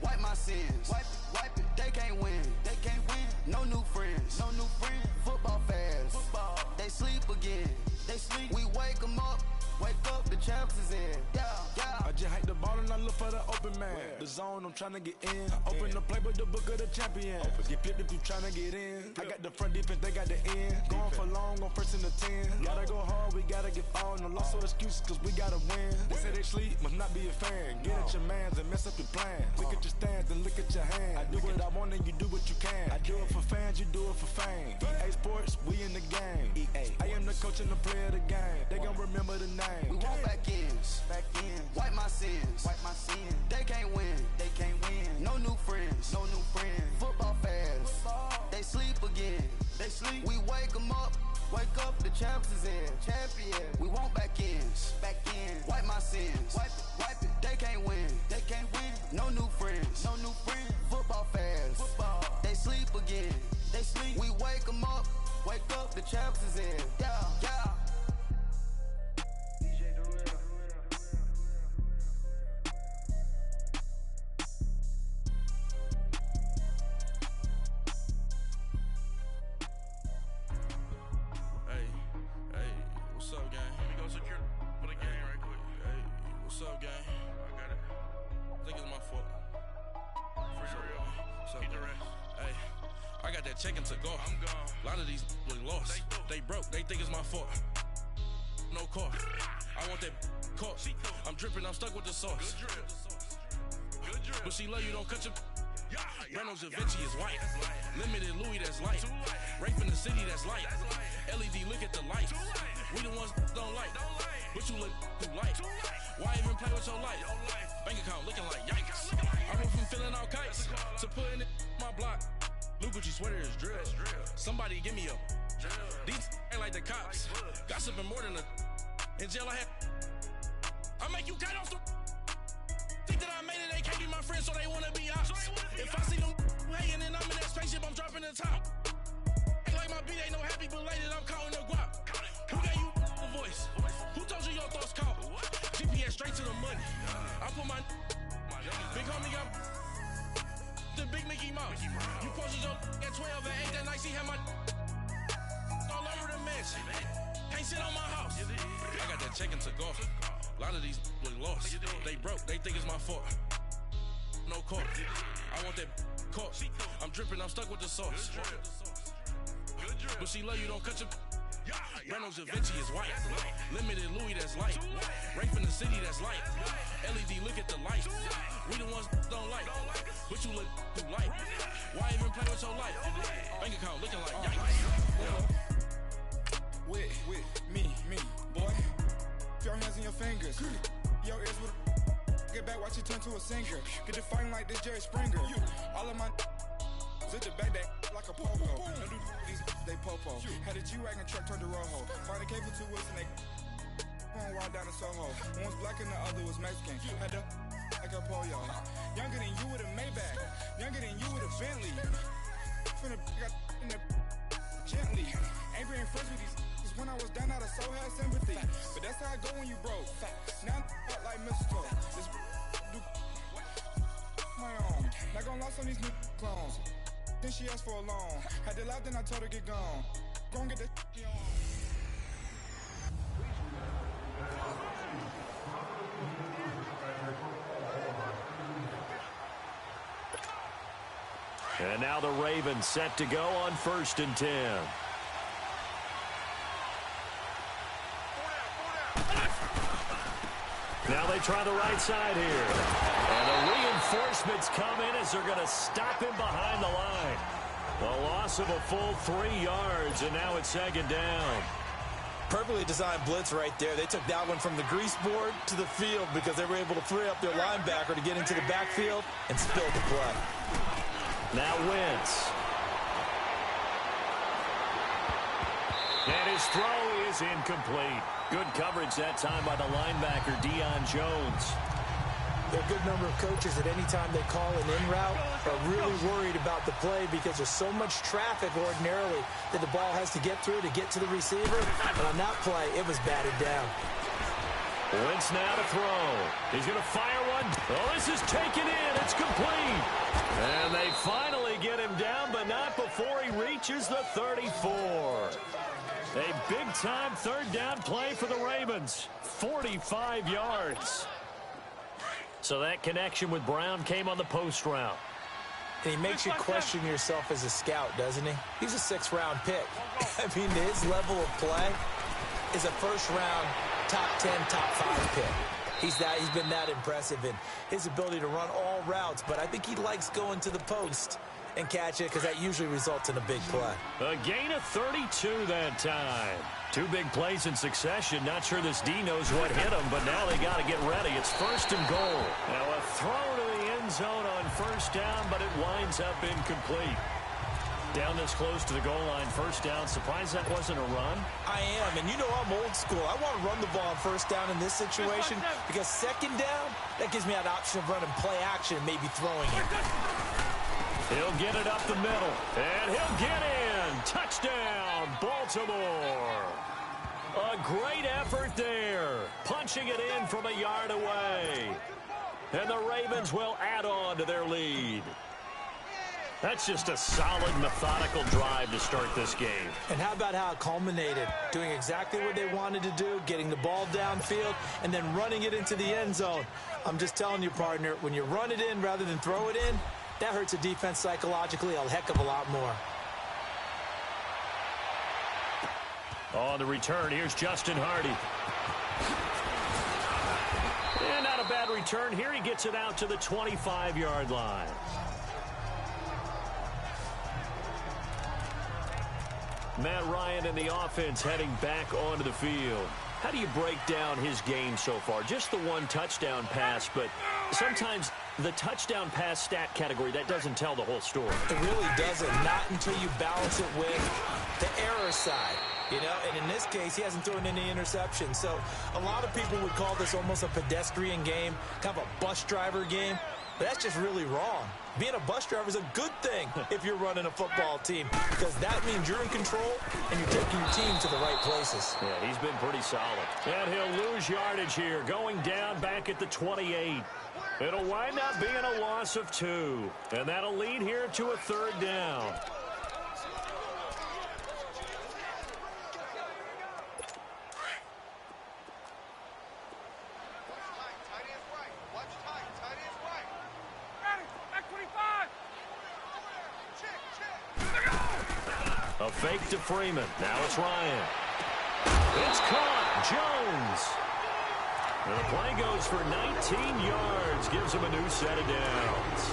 Speaker 10: Wipe my sins. Wipe it. They can't win. No new friends. Football fans. They sleep again. We wake them up. Wake up, the champs is in. Yeah.
Speaker 11: I just hike the ball and I look for the open man. The zone, I'm tryna get in. Open the play with the book of the champion. Get flipped if you tryna get in. I got the front defense, they got the end. Going for long on 1st and the 10. Gotta go hard, we gotta get all. No loss or excuses, cause we gotta win. They say they sleep, must not be a fan. Get at your mans and mess up your plans. Look at your stands and look at your hands. I do what I want and you do what you can. I do it for fans, you do it for fame. EA Sports, we in the game. I am the coach and the player of the game. They gon' remember the name.
Speaker 10: We want back ends. Wipe my sins. They can't win. No new friends. Football fans. They sleep again. We wake them up. Wake up, the champs is in. Champion. We want back ends. Wipe my sins. Wipe it. They can't win. No new friends. Football fans. They sleep again. We wake them up. Wake up, the champs is in. Yeah.
Speaker 12: What's up, gang? Let me go secure for the game right quick. Hey, what's up, gang? I got it. I think it's my fault. For real. What's up, keep the rest. Hey, I got that check-in to go. I'm gone. A lot of these look lost. They broke. They think it's my fault. No car. I want that caught. I'm dripping. I'm stuck with the sauce. Good drip. But she love you. Don't cut your. Reynolds Da Vinci is white. Limited Louis, that's light. Rape in the city, that's light. LED, look at the lights. We the ones don't like. But you look too light. Why even play with your life? Bank account looking like yikes. I went from feeling all kites to putting it in my block. Blue Gucci sweater is drill. Somebody give me a. These ain't like the cops. Gossiping more than a. In jail I had. I make you cut off the. Think that I made it, they can't be my friends, so they wanna be ops. If I see them hanging and I'm in that spaceship, I'm dropping the top. Ain't like my beat ain't no happy belated, I'm counting the guap. Who gave you the voice? Who told you your thoughts count? GPS straight to the money. I put my big homie got the big Mickey Mouse. You posted your at 12 and 8 that night, she had my all over the mansion. Can't sit on my house. I got that check-in to go. A lot of these look lost. They broke, they think it's my fault. No car. I want that caught. I'm dripping, I'm stuck with the sauce. But she love you, don't cut your. Reynolds Da Vinci is white. Limited Louis, that's light. Rape in the city, that's light. LED, look at the lights. We the ones don't like. But you look too light. Why even play with your life? Bank account looking like yikes.
Speaker 13: With me, boy. Your hands and your fingers. Your ears with get back, watch you turn to a singer. Get to fighting like this Jerry Springer. All of my Took the back that like a pogo. No do these they popo. Had a G-Wagon truck turned to Rojo. Find a cable 2 wheels and they going wild down in Soho. One was black and the other was Mexican. Had the like a pollo. Younger than you with a Maybach. Younger than you with a Bentley. Finna got in the gently. Ain't been friends with these when I was down out of so had sympathy. But that's how I go when you broke. Now I'm like mistletoe. This do my own. Not gonna lie on these new clones. Then she asked for a loan. Had to laugh, then I told her get gone. Gon' get that on.
Speaker 4: And now the Ravens set to go on 1st and 10. Now they try the right side here. And the reinforcements come in as they're going to stop him behind the line. A loss of a full 3 yards, and now it's 2nd down.
Speaker 6: Perfectly designed blitz right there. They took that one from the grease board to the field because they were able to free up their linebacker to get into the backfield and spill the play.
Speaker 4: Now Wentz. And his throw is incomplete. Good coverage that time by the linebacker, Deion Jones.
Speaker 6: There are a good number of coaches at any time they call an in route are really worried about the play because there's so much traffic ordinarily that the ball has to get through to get to the receiver. And on that play, it was batted down.
Speaker 4: Wentz now to throw. He's going to fire one. Oh, this is taken in. It's complete. And they finally get him down, but not before he reaches the 34. A big-time 3rd down play for the Ravens. 45 yards. So that connection with Brown came on the post route.
Speaker 6: And he makes you question yourself as a scout, doesn't he? He's a 6th-round pick. I mean, his level of play is a 1st-round, top 10, top 5 pick. He's been that impressive in his ability to run all routes, but I think he likes going to the post and catch it because that usually results in a big play.
Speaker 4: A gain of 32 that time. 2 big plays in succession. Not sure this D knows what hit him, but now they got to get ready. It's 1st and goal. Now a throw to the end zone on 1st down, but it winds up incomplete. Down this close to the goal line, 1st down. Surprised that wasn't a run?
Speaker 6: I am, and you know I'm old school. I want to run the ball on 1st down in this situation because 2nd down, that gives me an option of running play action and maybe throwing it.
Speaker 4: He'll get it up the middle, and he'll get in. Touchdown, Baltimore. A great effort there, punching it in from a yard away. And the Ravens will add on to their lead. That's just a solid, methodical drive to start this game.
Speaker 6: And how about how it culminated? Doing exactly what they wanted to do, getting the ball downfield, and then running it into the end zone. I'm just telling you, partner, when you run it in rather than throw it in, that hurts a defense psychologically a heck of a lot more.
Speaker 4: On the return, here's Justin Hardy. And not a bad return here. He gets it out to the 25-yard line. Matt Ryan and the offense heading back onto the field. How do you break down his game so far? Just the 1 touchdown pass, but sometimes the touchdown pass stat category, that doesn't tell the whole story.
Speaker 6: It really doesn't, not until you balance it with the error side. You know, and in this case, he hasn't thrown any interceptions. So a lot of people would call this almost a pedestrian game, kind of a bus driver game. But that's just really wrong. Being a bus driver is a good thing if you're running a football team because that means you're in control and you're taking your team to the right places.
Speaker 4: Yeah, he's been pretty solid. And he'll lose yardage here, going down back at the 28. It'll wind up being a loss of 2. And that'll lead here to a 3rd down. A fake to Freeman. Now it's Ryan. It's caught. Jones. And the play goes for 19 yards. Gives him a new set of downs.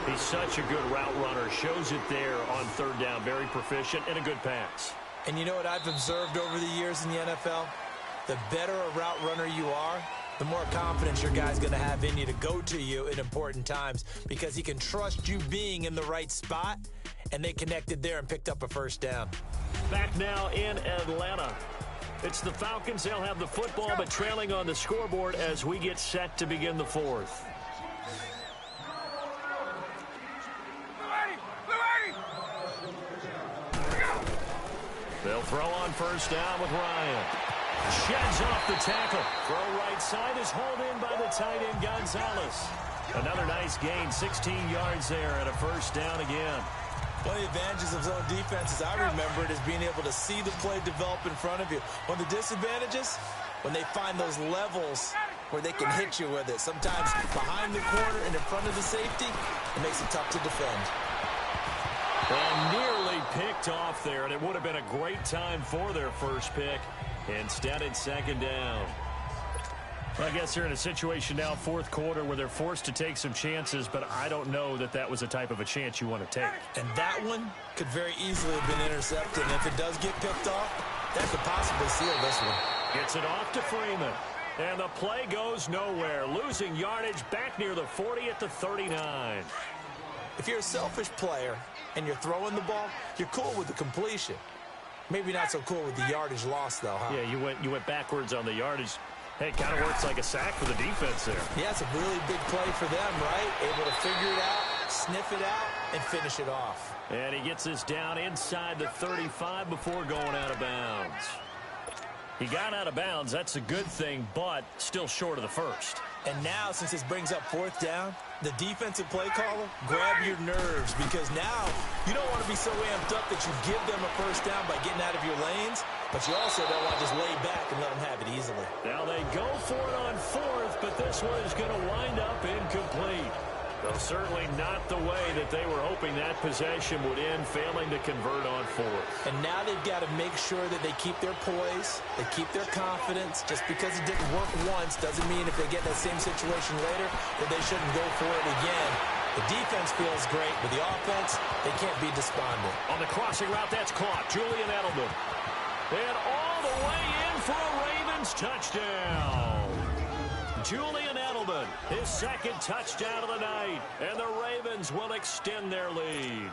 Speaker 4: He's such a good route runner. Shows it there on 3rd down. Very proficient and a good pass.
Speaker 6: And you know what I've observed over the years in the NFL? The better a route runner you are, the more confidence your guy's going to have in you to go to you in important times because he can trust you being in the right spot, and they connected there and picked up a first down.
Speaker 4: Back now in Atlanta. It's the Falcons. They'll have the football, but trailing on the scoreboard as we get set to begin the fourth. They'll throw on first down with Ryan. Sheds off the tackle. Throw right side is hauled in by the tight end Gonzalez. Another nice gain, 16 yards there and a first down again.
Speaker 6: One of the advantages of zone defense, as I remember it, is being able to see the play develop in front of you. One of the disadvantages, when they find those levels where they can hit you with it. Sometimes behind the corner and in front of the safety, it makes it tough to defend.
Speaker 4: And nearly picked off there, and it would have been a great time for their first pick. Instead, it's second down. Well, I guess they're in a situation now, fourth quarter, where they're forced to take some chances, but I don't know that that was the type of a chance you want to take.
Speaker 6: And that one could very easily have been intercepted, and if it does get picked off, that could possibly seal this one.
Speaker 4: Gets it off to Freeman. And the play goes nowhere, losing yardage back near the 40 at the 39.
Speaker 6: If you're a selfish player and you're throwing the ball, you're cool with the completion. Maybe not so cool with the yardage loss, though, huh?
Speaker 4: Yeah, you went backwards on the yardage. Hey, it kind of works like a sack for the defense there.
Speaker 6: Yeah, it's a really big play for them, right? Able to figure it out, sniff it out, and finish it off.
Speaker 4: And he gets this down inside the 35 before going out of bounds. He got out of bounds. That's a good thing, but still short of the first.
Speaker 6: And now, since this brings up fourth down, the defensive play caller, grab your nerves, because now you don't want to be so amped up that you give them a first down by getting out of your lanes, but you also don't want to just lay back and let them have it easily.
Speaker 4: Now they go for it on fourth, but this one is going to wind up incomplete. Though certainly not the way that they were hoping that possession would end, failing to convert on fourth.
Speaker 6: And now they've got to make sure that they keep their poise, they keep their confidence. Just because it didn't work once doesn't mean if they get in that same situation later that they shouldn't go for it again. The defense feels great, but the offense, they can't be despondent.
Speaker 4: On the crossing route, that's caught. Julian Edelman. And all the way in for a Ravens touchdown. Julian Edelman, his second touchdown of the night, and the Ravens will extend their lead.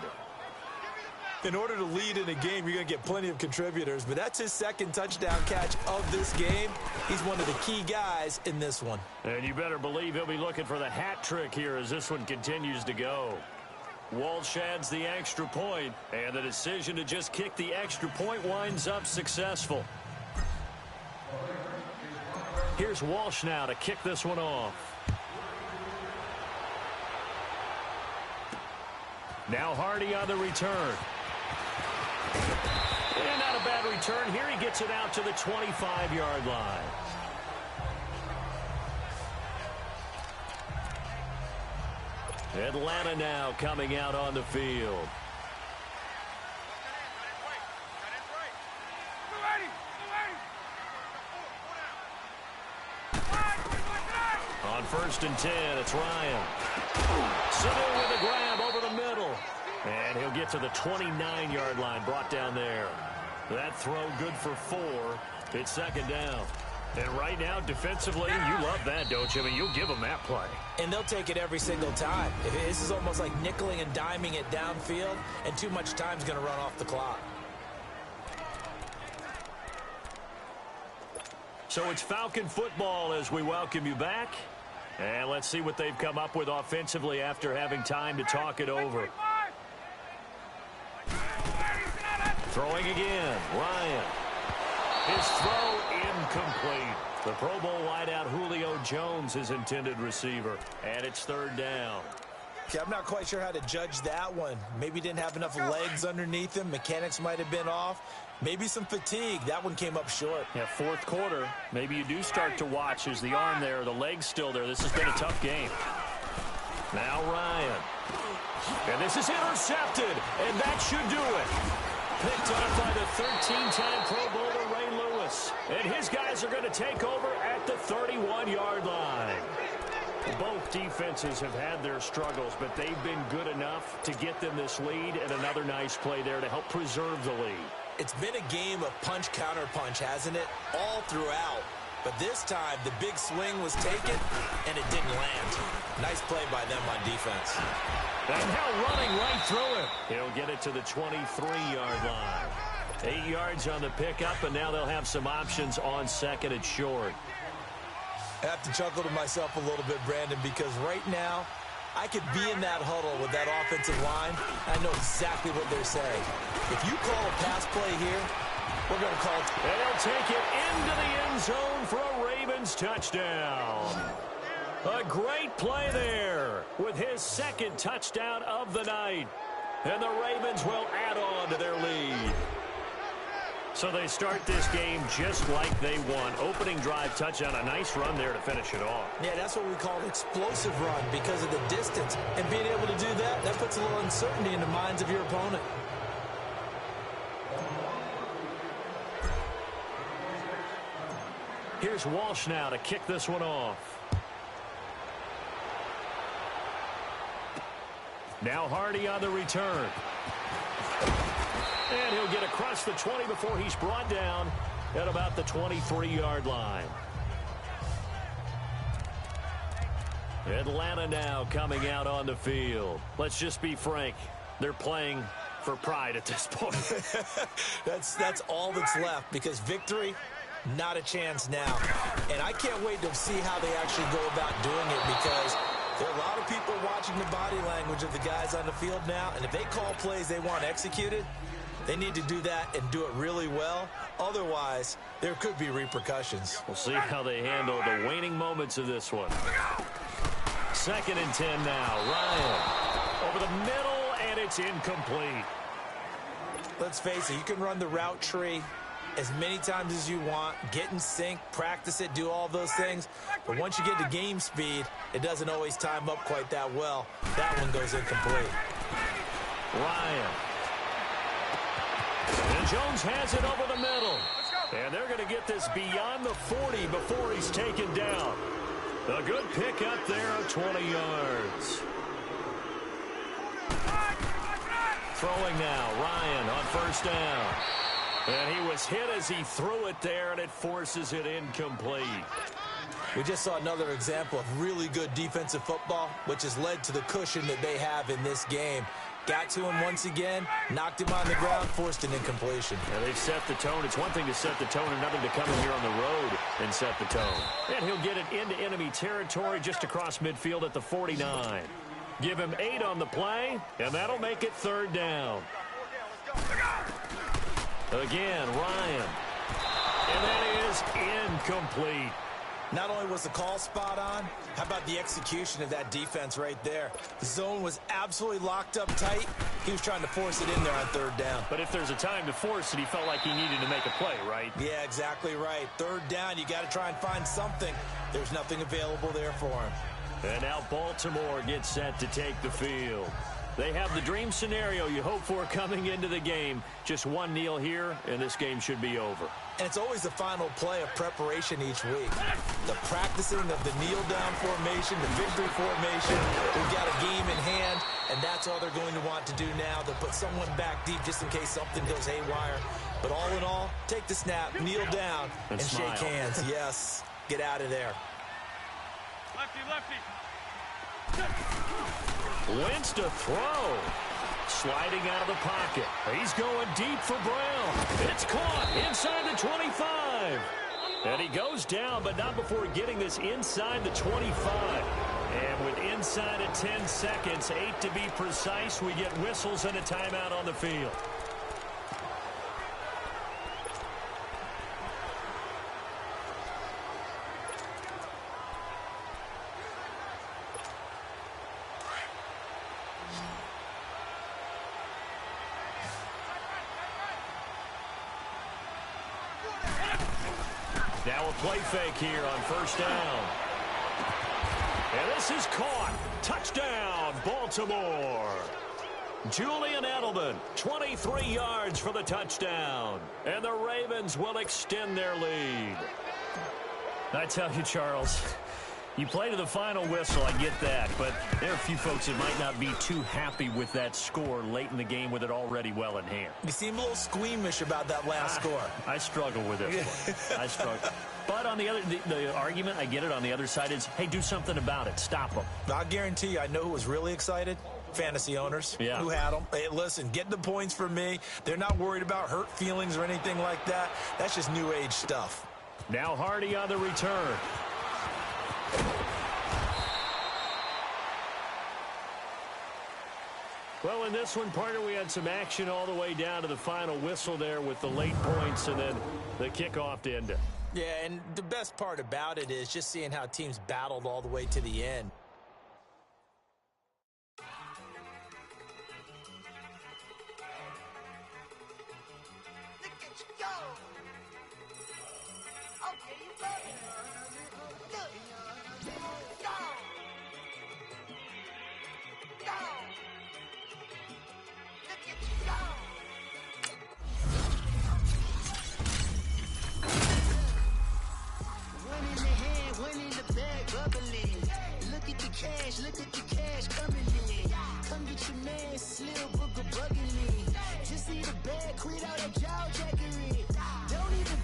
Speaker 6: In order to lead in a game, you're going to get plenty of contributors, but that's his second touchdown catch of this game. He's one of the key guys in this one.
Speaker 4: And you better believe he'll be looking for the hat trick here as this one continues to go. Walsh adds the extra point, and the decision to just kick the extra point winds up successful. Here's Walsh now to kick this one off. Now Hardy on the return. And not a bad return. Here he gets it out to the 25-yard line. Atlanta now coming out on the field. On 1st and 10, it's Ryan. Sitting with a grab over the middle. And he'll get to the 29-yard line, brought down there. That throw good for 4. It's second down. And right now, defensively, you love that, don't you? I mean, you'll give them that play.
Speaker 6: And they'll take it every single time. This is almost like nickeling and diming it downfield, and too much time's going to run off the clock.
Speaker 4: So it's Falcon football as we welcome you back. And let's see what they've come up with offensively after having time to talk it over. Throwing again, Ryan. His throw incomplete. The Pro Bowl wideout Julio Jones, his intended receiver. And it's third down.
Speaker 6: Okay, I'm not quite sure how to judge that one. Maybe didn't have enough legs underneath him. Mechanics might have been off. Maybe some fatigue. That one came up short.
Speaker 4: Yeah, fourth quarter. Maybe you do start to watch as the arm there, the leg's still there. This has been a tough game. Now Ryan. And this is intercepted. And that should do it. Picked up by the 13-time Pro Bowler Ray Lewis. And his guys are going to take over at the 31-yard line. Both defenses have had their struggles, but they've been good enough to get them this lead, and another nice play there to help preserve the lead.
Speaker 6: It's been a game of punch-counter-punch, hasn't it? All throughout. But this time, the big swing was taken, and it didn't land. Nice play by them on defense.
Speaker 4: And now running right through it. He'll get it to the 23-yard line. 8 yards on the pickup, and now they'll have some options on second and short.
Speaker 6: I have to chuckle to myself a little bit, Brandon, because right now, I could be in that huddle with that offensive line. I know exactly what they're saying. If you call a pass play here, we're going to call it.
Speaker 4: And he'll take it into the end zone for a Ravens touchdown. A great play there with his second touchdown of the night. And the Ravens will add on to their lead. So they start this game just like they won. Opening drive touchdown, a nice run there to finish it off.
Speaker 6: Yeah, that's what we call an explosive run because of the distance. And being able to do that, that puts a little uncertainty in the minds of your opponent.
Speaker 4: Here's Walsh now to kick this one off. Now Hardy on the return. And he'll get across the 20 before he's brought down at about the 23-yard line. Atlanta now coming out on the field. Let's just be frank. They're playing for pride at this point.
Speaker 6: That's all that's left because victory, not a chance now. And I can't wait to see how they actually go about doing it because there are a lot of people watching the body language of the guys on the field now. And if they call plays they want executed, they need to do that and do it really well. Otherwise, there could be repercussions.
Speaker 4: We'll see how they handle the waning moments of this one. 2nd and 10 now. Ryan over the middle, and it's incomplete.
Speaker 6: Let's face it, you can run the route tree as many times as you want, get in sync, practice it, do all those things. But once you get to game speed, it doesn't always time up quite that well. That one goes incomplete.
Speaker 4: Ryan. And Jones has it over the middle. And they're going to get this beyond the 40 before he's taken down. A good pick up there of 20 yards. Throwing now, Ryan on 1st down. And he was hit as he threw it there, and it forces it incomplete.
Speaker 6: We just saw another example of really good defensive football, which has led to the cushion that they have in this game. Got to him once again, knocked him on the ground, forced an incompletion.
Speaker 4: Yeah, they've set the tone. It's one thing to set the tone, another to come in here on the road and set the tone. And he'll get it into enemy territory just across midfield at the 49. Give him 8 on the play, and that'll make it 3rd down. Again, Ryan. And that is incomplete.
Speaker 6: Not only was the call spot on, how about the execution of that defense right there? The zone was absolutely locked up tight. He was trying to force it in there on 3rd down.
Speaker 4: But if there's a time to force it, he felt like he needed to make a play, right?
Speaker 6: Yeah, exactly right. 3rd down, you got to try and find something. There's nothing available there for him.
Speaker 4: And now Baltimore gets set to take the field. They have the dream scenario you hope for coming into the game. Just one kneel here, and this game should be over.
Speaker 6: And it's always the final play of preparation each week. The practicing of the kneel-down formation, the victory formation. We've got a game in hand, and that's all they're going to want to do now. They'll put someone back deep just in case something goes haywire. But all in all, take the snap, kneel down, and shake hands. Yes, get out of there.
Speaker 5: Lefty, lefty.
Speaker 4: Wentz to throw. Sliding out of the pocket. He's going deep for Brown. It's caught inside the 25. And he goes down, but not before getting this inside the 25. And with inside of 10 seconds, 8 to be precise, we get whistles and a timeout on the field. Now a play fake here on 1st down. And this is caught. Touchdown, Baltimore. Julian Edelman, 23 yards for the touchdown. And the Ravens will extend their lead. I tell you, Charles, You play to the final whistle, I get that, but there are a few folks that might not be too happy with that score late in the game with it already well in hand.
Speaker 6: You seem a little squeamish about that last score.
Speaker 4: I struggle with it. I struggle. But on the other, the argument, I get it, on the other side is, hey, do something about it. Stop them.
Speaker 6: I'll guarantee you, I know who was really excited. Fantasy owners who had them. Hey, listen, get the points for me. They're not worried about hurt feelings or anything like that. That's just new age stuff.
Speaker 4: Now Hardy on the return. Well, in this one, partner, we had some action all the way down to the final whistle there with the late points and then the kickoff to end it.
Speaker 6: Yeah, and the best part about it is just seeing how teams battled all the way to the end.
Speaker 14: Look at the cash coming in. Come get your man, Slim Booker bugging me. Just need a bag, quit all that jaw jackery. Don't even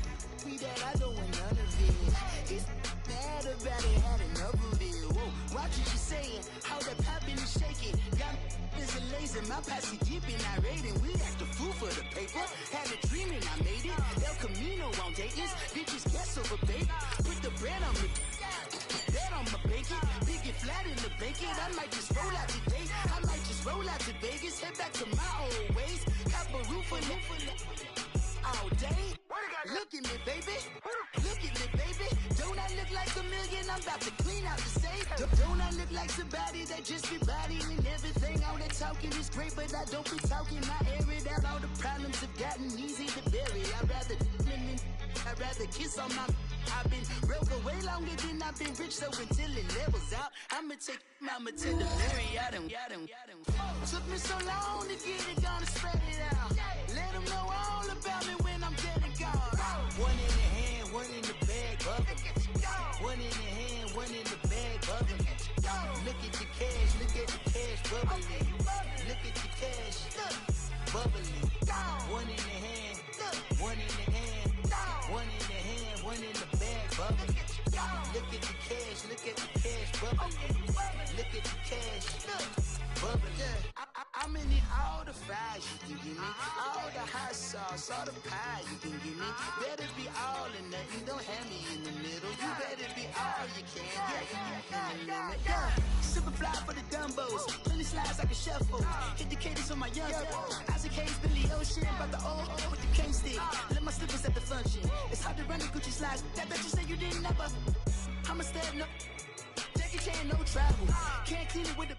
Speaker 14: me that I don't want none of it. It's bad about it, had enough of it. Whoa, watch what you saying, how that poppin' and shaking. Got is a laser, my posse deep and I raiding. We act a fool for the paper. Had a dream and I made it. El Camino on Dayton's, bitches guess over bait. Put the bread on me. Bet on my bacon, big and flat in the bacon. I might just roll out today. I might just roll out to Vegas, head back to my old ways. Cop a roof for all day. Look at me, baby. Look at me, baby. Don't I look like a million? I'm about to clean out the safe. Don't I look like somebody that just be bodying everything? All that talking is great, but I don't be talking. I air it out. All the problems have gotten easy to bury. I'd rather kiss on my. I've been broke way longer than I've been rich, so until it levels out, I'ma take mama to the Marriott and took me so long to get it, gonna spread it out. Let them know all about me when I'm dead and gone. One in the hand, one in the bag, bubbling. One in the hand, one in the bag, bubbling. Look at the cash, look at the cash bubbling. Look at the cash, bubbling. One in the hand, one in the hand, one in the hand, one in the bag, bubbling. Look at the cash, look at the cash bubbling. Look at the cash, bubbling. I'm in it, all the fries you can give me, all the hot sauce, all the pie you can give me. Better be all or nothing, don't have me in the middle. You better be all you can, yeah. Super fly for the Dumbos, plenty slides like a shuffle. Hit the cadence on my young Isaac Hayes, Billy Ocean, about the old with the cane stick. Let my slippers at the function. It's hard to run the Gucci slides. That bet you say you didn't never. I'm a stand up. Jackie Chan, no travel. Can't clean it with the